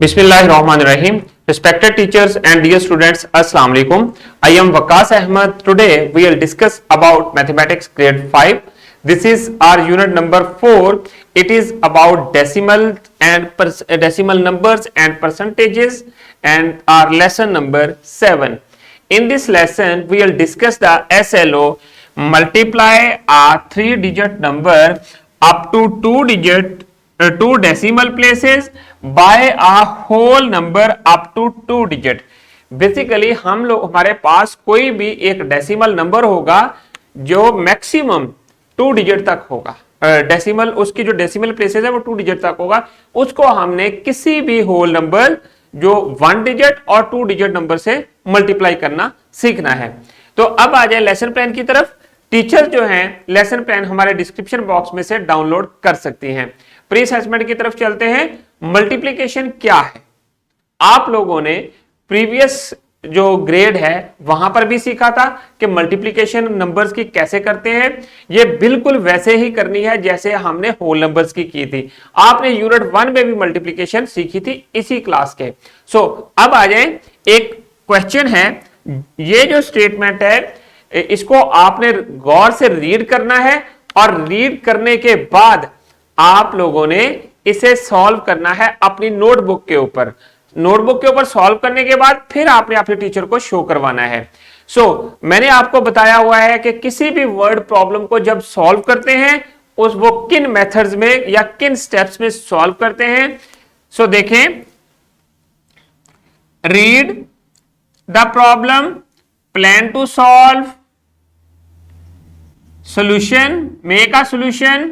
Bismillahirrahmanirrahim. Respected teachers and dear students, Assalamu alaikum. I am Waqas Ahmed. Today we will discuss about mathematics grade 5. This is our unit number 4. It is about decimal numbers and percentages, and our lesson number 7. In this lesson we will discuss the SLO, multiply a 3-digit number up to 2 decimal places by a whole number up to 2 digit. Basically हमारे पास कोई भी एक decimal number होगा जो maximum 2 digit तक होगा, decimal उसकी जो डेसिमल प्लेसेस है वो 2 डिजिट तक होगा, उसको हमने किसी भी होल नंबर जो 1 डिजिट और 2 डिजिट नंबर से मल्टीप्लाई करना सीखना है। तो अब आ जाए लेसन प्लान की तरफ। टीचर जो हैं लेसन प्लान हमारे डिस्क्रिप्शन बॉक्स में से डाउनलोड कर सकती हैं। प्री असेसमेंट की तरफ चलते हैं। मल्टीप्लिकेशन क्या है, आप लोगों ने प्रीवियस जो ग्रेड है वहां पर भी सीखा था कि मल्टीप्लिकेशन नंबर्स की कैसे करते हैं। ये बिल्कुल वैसे ही करनी है जैसे हमने होल नंबर्स की थी। आपने यूनिट 1 में भी मल्टीप्लिकेशन सीखी थी इसी क्लास के। अब आ जाए, एक क्वेश्चन है, ये जो स्टेटमेंट है इसको आपने गौर से रीड करना है और रीड करने के बाद आप लोगों ने इसे सॉल्व करना है अपनी नोटबुक के ऊपर। नोटबुक के ऊपर सॉल्व करने के बाद फिर आपने अपने टीचर को शो करवाना है। मैंने आपको बताया हुआ है कि किसी भी वर्ड प्रॉब्लम को जब सॉल्व करते हैं वो किन मेथड्स में या किन स्टेप्स में सॉल्व करते हैं। देखें, read the problem, plan to solve, solution, make a solution,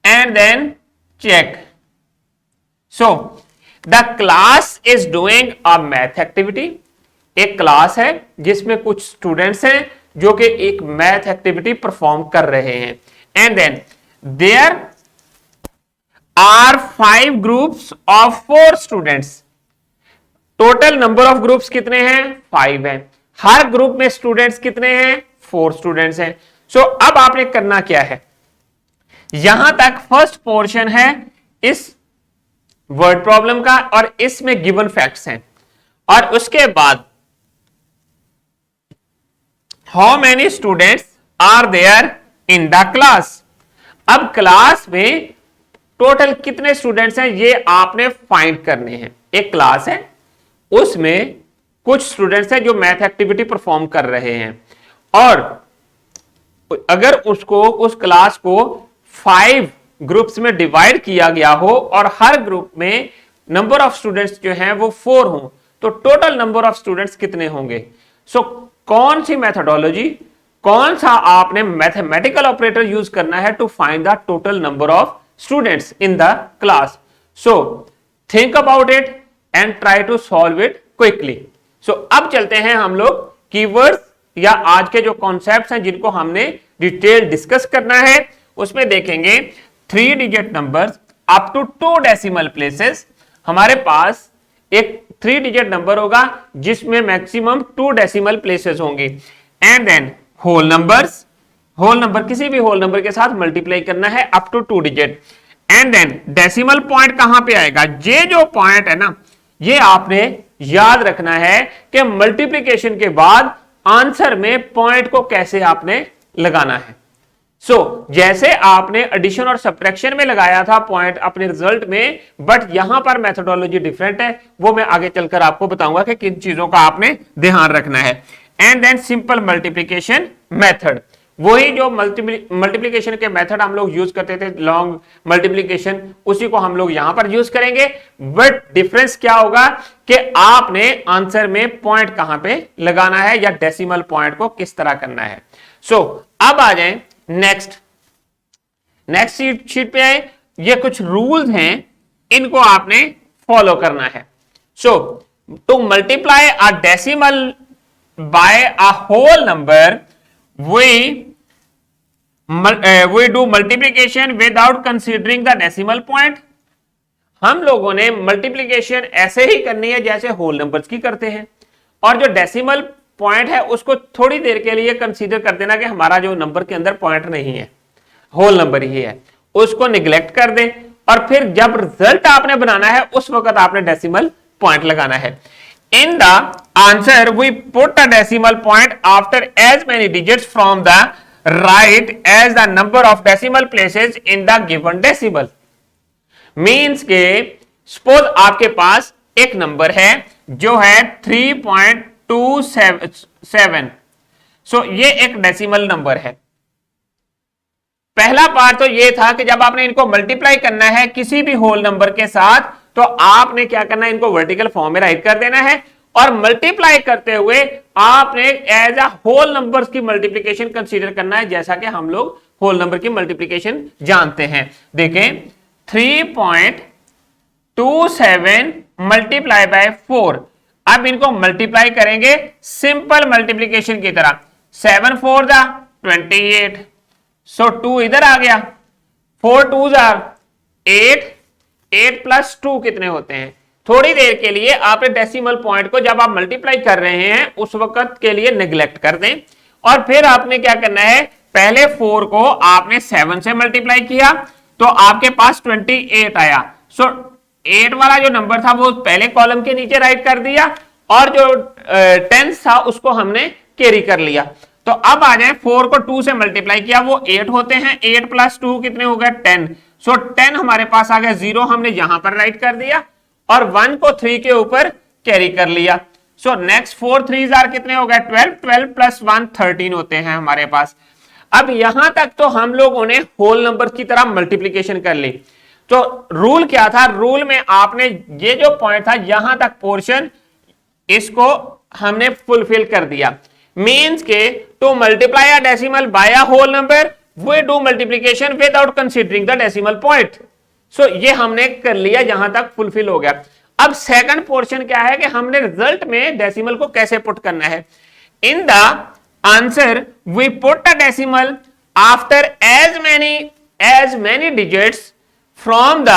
and then check. The class is doing a math activity. एक क्लास है जिसमें कुछ स्टूडेंट्स हैं जो कि एक मैथ एक्टिविटी परफॉर्म कर रहे हैं, and then there are 5 groups of 4 students. Total number of groups कितने हैं? 5 हैं। हर ग्रुप में स्टूडेंट्स कितने हैं? 4 स्टूडेंट्स हैं। अब आपने करना क्या है, यहां तक फर्स्ट पोर्शन है इस वर्ड प्रॉब्लम का और इसमें गिवन फैक्ट्स हैं, और उसके बाद how many students are there in the class. अब क्लास में टोटल कितने स्टूडेंट्स हैं ये आपने फाइंड करने हैं। एक क्लास है, उसमें कुछ स्टूडेंट्स हैं जो मैथ एक्टिविटी परफॉर्म कर रहे हैं, और अगर उस क्लास को 5 ग्रुप्स में डिवाइड किया गया हो और हर ग्रुप में नंबर ऑफ स्टूडेंट्स जो हैं वो 4 हों, तो टोटल नंबर ऑफ स्टूडेंट्स कितने होंगे। कौन सी मेथोडोलॉजी, कौन सा आपने मैथमेटिकल ऑपरेटर यूज करना है to find the total number of students in the class. Think about it and try to solve it quickly. अब चलते हैं हम लोग कीवर्ड्स या आज के जो कॉन्सेप्ट्स हैं जिनको हमने डिटेल डिस्कस करना है, उसमें देखेंगे 3 digit numbers up to 2 decimal places. हमारे पास एक 3 डिजिट नंबर होगा जिसमें मैक्सिमम 2 डेसिमल प्लेसेस होंगे, and then whole numbers, whole number किसी भी होल नंबर के साथ मल्टीप्लाई करना है up to 2 digit, and then decimal point कहां पे आएगा। ये जो पॉइंट है ना, ये आपने याद रखना है कि मल्टीप्लिकेशन के बाद आंसर में पॉइंट को कैसे आपने लगाना है। जैसे आपने एडिशन और सब्ट्रैक्शन में लगाया था पॉइंट अपने रिजल्ट में, बट यहां पर मेथोडोलॉजी डिफरेंट है, वो मैं आगे चलकर आपको बताऊंगा कि किन चीजों का आपने ध्यान रखना है। And then simple multiplication method, वही जो मल्टीप्लिकेशन के मेथड हम लोग यूज करते थे, लॉन्ग मल्टीप्लिकेशन, उसी को हम लोग यहां पर यूज करेंगे, बट डिफरेंस क्या होगा कि आपने आंसर में पॉइंट कहां पे लगाना है या डेसिमल पॉइंट को किस तरह करना है। अब आ जाएं नेक्स्ट शीट पे आए। ये कुछ रूल्स हैं, इनको आपने फॉलो करना है। To multiply a decimal by a whole number we do multiplication without considering the decimal point। हम लोगों ने मल्टीप्लिकेशन ऐसे ही करनी है जैसे होल नंबर्स की करते हैं, और जो डेसिमल पॉइंट है उसको थोड़ी देर के लिए कंसीडर कर देना कि हमारा जो नंबर के अंदर पॉइंट नहीं है, होल नंबर ही है, उसको निग्लेक्ट कर दें और फिर जब रिजल्ट आपने बनाना है उस वक्त आपने डेसिमल पॉइंट लगाना है। In the answer we put a decimal point after as many digits from the right as the number of decimal places in the given decimal. Means के सपोज आपके पास एक नंबर है जो है 3.27। सो ये एक डेसिमल नंबर है। पहला पार्ट तो ये था कि जब आपने इनको मल्टीप्लाई करना है किसी भी होल नंबर के साथ तो आपने क्या करना है, इनको वर्टिकल फॉर्म में राइट कर देना है और मल्टीप्लाई करते हुए आपने एज अ होल नंबर्स की मल्टीप्लिकेशन कंसीडर करना है, जैसा कि हम लोग होल नंबर की मल्टीप्लिकेशन जानते हैं। देखें 3.27 मल्टीप्लाई बाय 4। अब इनको मल्टीप्लाई करेंगे सिंपल मल्टीप्लिकेशन की तरह। 7 4 जा 28, सो 2 इधर आ गया, 4 2 जा 8, 8 प्लस 2 कितने होते हैं। थोड़ी देर के लिए आपने डेसिमल पॉइंट को जब आप मल्टीप्लाई कर रहे हैं उस वक्त के लिए नेग्लेक्ट कर दें और फिर आपने क्या करना है, पहले 4 को आपने 7 से मल्टीप्लाई किया तो आपके पास 28 आया। सो 8 वाला जो नंबर था वो पहले कॉलम के नीचे राइट कर दिया और जो 10 था उसको हमने कैरी कर लिया। तो अब आ जाए 4 को 2 से मल्टीप्लाई किया वो 8 होते हैं, 8 प्लस 2 कितने हो गए 10। सो 10 हमारे पास आ गया, 0 हमने यहां पर राइट कर दिया और 1 को 3 के ऊपर कैरी कर लिया। सो नेक्स्ट 4 3 कितने हो गए 12, 12 प्लस 1 13 होते हैं हमारे पास। अब यहां तक तो हम लोगों ने होल नंबर की तरह मल्टीप्लीकेशन कर ली। तो रूल क्या था, रूल में आपने ये जो पॉइंट था यहां तक पोर्शन इसको हमने फुलफिल कर दिया। मीन्स के to multiply a decimal by a whole number we do multiplication without considering the decimal point. So ये हमने कर लिया, यहां तक फुलफिल हो गया। अब सेकंड पोर्शन क्या है कि हमने रिजल्ट में डेसिमल को कैसे पुट करना है। In the answer we put a decimal after as many digits from the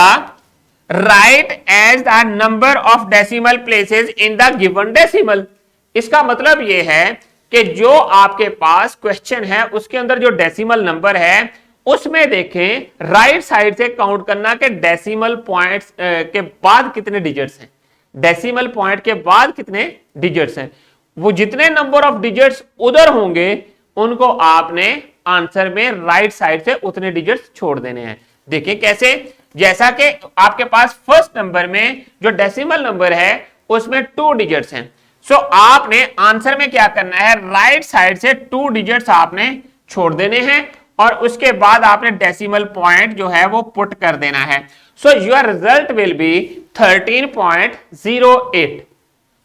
right as the number of decimal places in the given decimal. इसका मतलब यह है कि जो आपके पास क्वेश्चन है उसके अंदर जो डेसिमल नंबर है उसमें देखें राइट साइड से काउंट करना कि डेसिमल पॉइंट्स के बाद कितने डिजिट्स हैं, डेसिमल पॉइंट के बाद कितने डिजिट्स हैं। वो जितने नंबर ऑफ डिजिट्स उधर होंगे उनको आपने आंसर में राइट साइड से उतने डिजिट्स छोड़ देने हैं। देखिए कैसे, जैसा कि आपके पास फर्स्ट नंबर में जो डेसिमल नंबर है उसमें 2 डिजिट्स हैं। सो आपने आंसर में क्या करना है, राइट साइड से 2 डिजिट्स आपने छोड़ देने हैं और उसके बाद आपने डेसिमल पॉइंट जो है वो पुट कर देना है। So your result will be 13.08।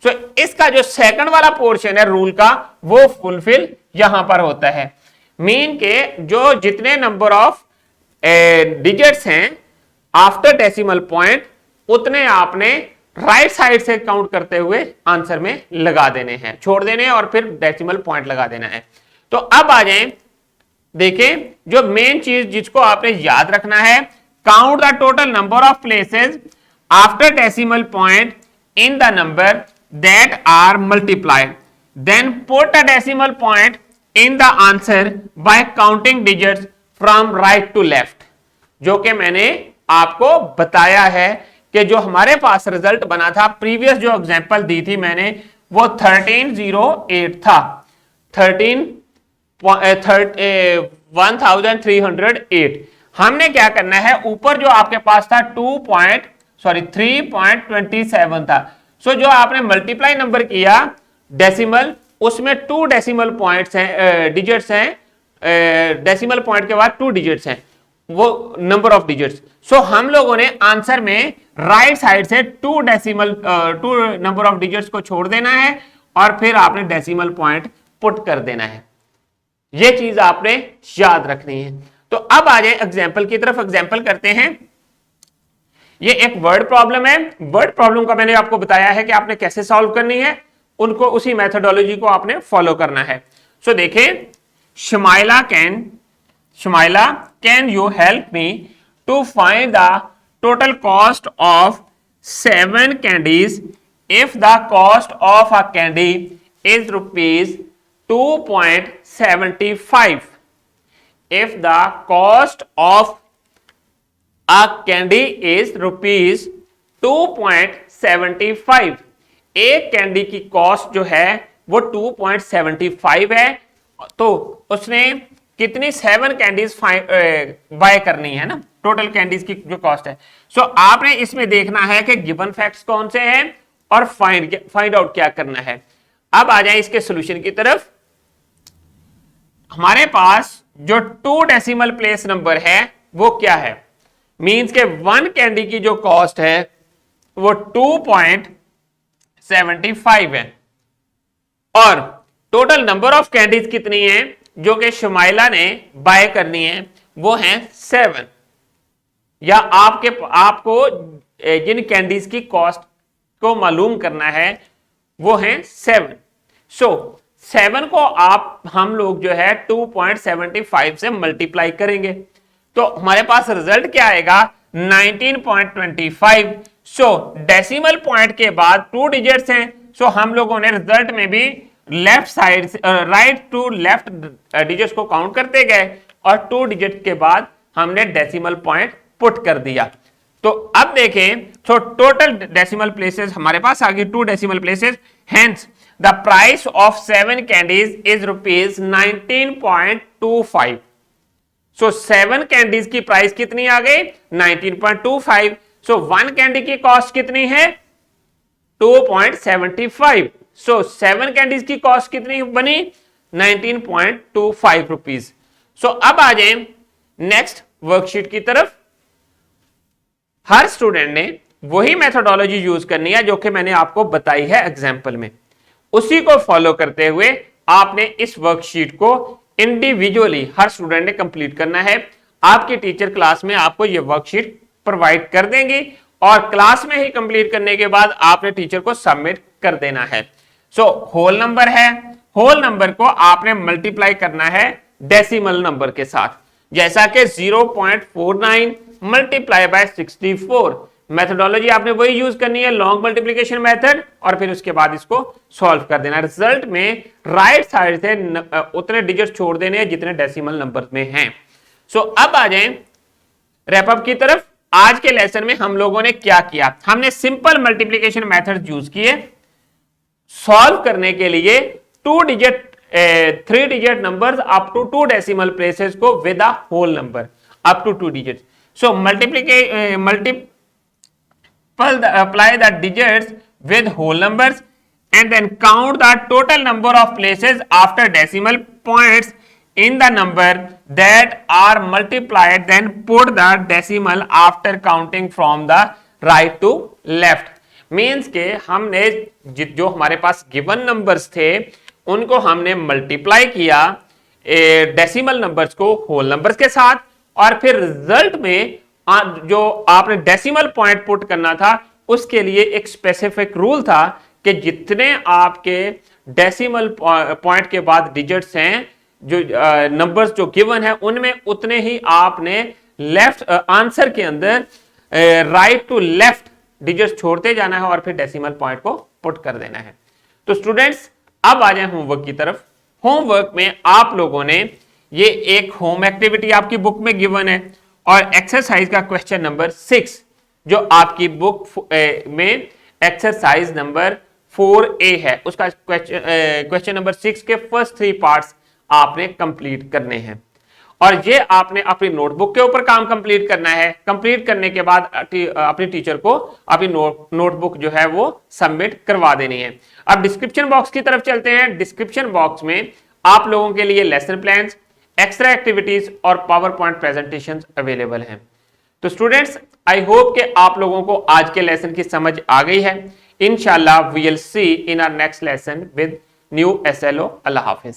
सो इसका जो सेकंड वाला पोर्शन है रूल का वो फुलफिल यहां पर होता है। मीन के जो जितने नंबर ऑफ डिजिट्स हैं आफ्टर डेसिमल पॉइंट उतने आपने राइट साइड से काउंट करते हुए आंसर में लगा देने हैं, छोड़ देने हैं और फिर डेसिमल पॉइंट लगा देना है। तो अब आ जाएं, देखें जो मेन चीज जिसको आपने याद रखना है, count the total number of places after decimal point in the number that are multiplied, then put a decimal point in the answer by counting digits from right to left. जो कि मैंने आपको बताया है कि जो हमारे पास रिजल्ट बना था, प्रीवियस जो एग्जांपल दी थी मैंने वो 1308 था, 1308। हमने क्या करना है, ऊपर जो आपके पास था 3.27 था। सो जो आपने मल्टीप्लाई नंबर किया डेसिमल उसमें 2 डेसिमल पॉइंट्स हैं, डिजिट्स हैं, डेसिमल पॉइंट के बाद 2 डिजिट्स हैं वो नंबर ऑफ डिजिट्स। सो हम लोगों ने आंसर में राइट साइड से 2 नंबर ऑफ डिजिट्स को छोड़ देना है और फिर आपने डेसिमल पॉइंट पुट कर देना है। ये चीज आपने याद रखनी है। तो अब आ जाए एग्जाम्पल की तरफ, एग्जाम्पल करते हैं। ये एक वर्ड प्रॉब्लम है। वर्ड प्रॉब्लम का मैंने आपको बताया है कि आपने कैसे सॉल्व करनी है, उनको उसी मेथोडोलॉजी को आपने फॉलो करना है। सो देखें, Shmaila, can you help me to find the total cost of 7 candies if the cost of a candy is rupees 2.75? If the cost of a candy is ₹2.75। एक कैंडी की कॉस्ट जो है वो 2.75 है। तो उसने कितनी 7 कैंडीज बाय करनी है ना, टोटल कैंडीज की जो कॉस्ट है। सो आपने इसमें देखना है कि गिवन फैक्ट्स कौन से हैं और फाइंड आउट क्या करना है। अब आ जाए इसके सॉल्यूशन की तरफ। हमारे पास जो 2 डेसिमल प्लेस नंबर है वो क्या है, मींस के 1 कैंडी की जो कॉस्ट है वो 2.75 है और टोटल नंबर ऑफ कैंडीज कितनी है जो कि शुमाइला ने बाय करनी है वो है 7, या आपको जिन कैंडीज की कॉस्ट को मालूम करना है वो है 7। सो 7 को हम लोग जो है 2.75 से मल्टीप्लाई करेंगे तो हमारे पास रिजल्ट क्या आएगा 19.25। सो डेसिमल पॉइंट के बाद 2 डिजिट्स हैं। सो हम लोगों ने रिजल्ट में भी लेफ्ट साइड से राइट टू लेफ्ट डिजिट्स को काउंट करते गए और 2 डिजिट के बाद हमने डेसिमल पॉइंट पुट कर दिया। तो अब देखें, तो टोटल डेसिमल प्लेसेस हमारे पास आ गई 2 decimal places. Hence the price of 7 candies is ₹19.25। So 7 candies की प्राइस कितनी आ गई 19.25। सो 1 कैंडी की कॉस्ट कितनी है 2.75। सो 7 कैंडीज की कॉस्ट कितनी बनी 19.25 रुपीज। सो अब आ जाए नेक्स्ट वर्कशीट की तरफ। हर स्टूडेंट ने वही मेथोडोलॉजी यूज करनी है जो कि मैंने आपको बताई है एग्जाम्पल में, उसी को फॉलो करते हुए आपने इस वर्कशीट को इंडिविजुअली हर स्टूडेंट ने कंप्लीट करना है। आपकी टीचर क्लास में आपको यह वर्कशीट प्रोवाइड कर देंगी और क्लास में ही कंप्लीट करने के बाद आपने टीचर को सबमिट कर देना है। सो होल नंबर है, होल नंबर को आपने मल्टीप्लाई करना है डेसिमल नंबर के साथ, जैसा कि 0.49 मल्टीप्लाई बाय 64। मेथोडोलॉजी आपने वही यूज करनी है, लॉन्ग मल्टीप्लिकेशन मेथड, और फिर उसके बाद इसको सॉल्व कर देना। रिजल्ट में राइट साइड से उतने डिजिट छोड़ देने हैं जितने डेसिमल नंबर में हैं। सो अब आ जाएं रैपअप की तरफ। आज के लेसन में हम लोगों ने क्या किया, हमने सिंपल मल्टीप्लिकेशन मेथड यूज किए सॉल्व करने के लिए 3 digit numbers up to 2 decimal places को with a whole number up to 2 digit. So apply the digits with whole numbers and then count the total number of places after decimal points in the number that are multiplied, then put the decimal after counting from the right to left। Means के हमने जो हमारे पास given numbers थे उनको हमने multiply किया decimal numbers को whole numbers के साथ, और फिर रिजल्ट में जो आपने डेसिमल पॉइंट पुट करना था उसके लिए एक स्पेसिफिक रूल था कि जितने आपके डेसिमल पॉइंट के बाद डिजिट्स हैं, जो नंबर्स जो गिवन है उनमें उतने ही आपने लेफ्ट आंसर के अंदर राइट टू लेफ्ट डिजिट्स छोड़ते जाना है और फिर डेसिमल पॉइंट को पुट कर देना है। तो स्टूडेंट्स अब आ जाए होमवर्क की तरफ। होमवर्क में आप लोगों ने ये एक होम एक्टिविटी आपकी बुक में गिवन है और एक्सरसाइज का क्वेश्चन नंबर 6 जो आपकी बुक में एक्सरसाइज नंबर 4A है, उसका क्वेश्चन नंबर 6 के फर्स्ट 3 पार्ट्स आपने कंप्लीट करने हैं और ये आपने अपनी नोटबुक के ऊपर काम कंप्लीट करना है। कंप्लीट करने के बाद अपनी टीचर को अपनी नोटबुक जो है वो सबमिट करवा देनी है। अब डिस्क्रिप्शन बॉक्स की तरफ चलते हैं। डिस्क्रिप्शन बॉक्स में आप लोगों के लिए लेसन प्लान्स, एक्स्ट्रा एक्टिविटीज और पावर पॉइंट प्रेजेंटेशंस अवेलेबल हैं। तो स्टूडेंट्स आई होप कि आप लोगों को आज के लेसन की समझ आ गई है। इंशाल्लाह we will see in our next lesson with new SLO। अल्लाह हाफिज।